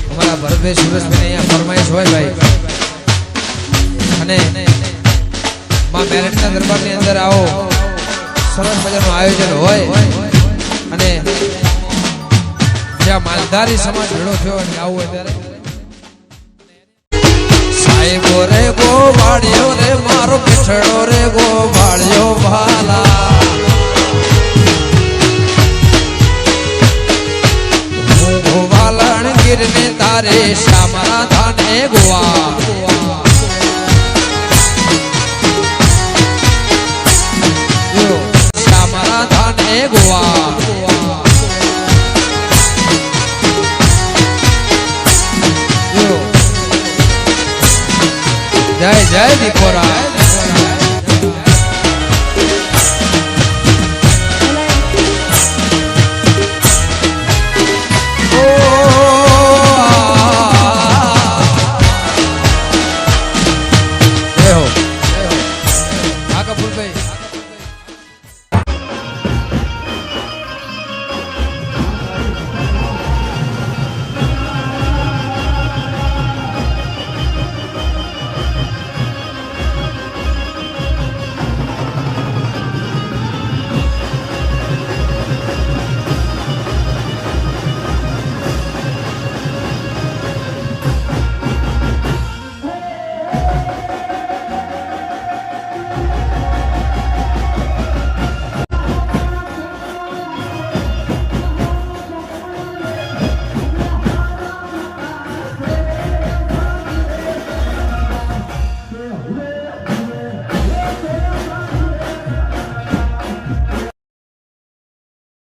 અમારા ભરતભાઈ સુરેશભાઈ અહીંયા ફરમાઈશ હોય ભાઈ અને માં મેરઠના દરબારની અંદર આવો સરસ મજાનું આયોજન હોય અને જ્યાં માલધારી સમાજ ભેળો થયો અને આવું હોય ત્યારે સાહેબો રે ગોવાળિયો રે મારો પીછડો રે ગોવાળિયો ભાલા ગોવાલણ ગીરને તારે શ્યામરા ધાને ગોવા શ્યામરા ધાને ગોવા જય જય દીપોરા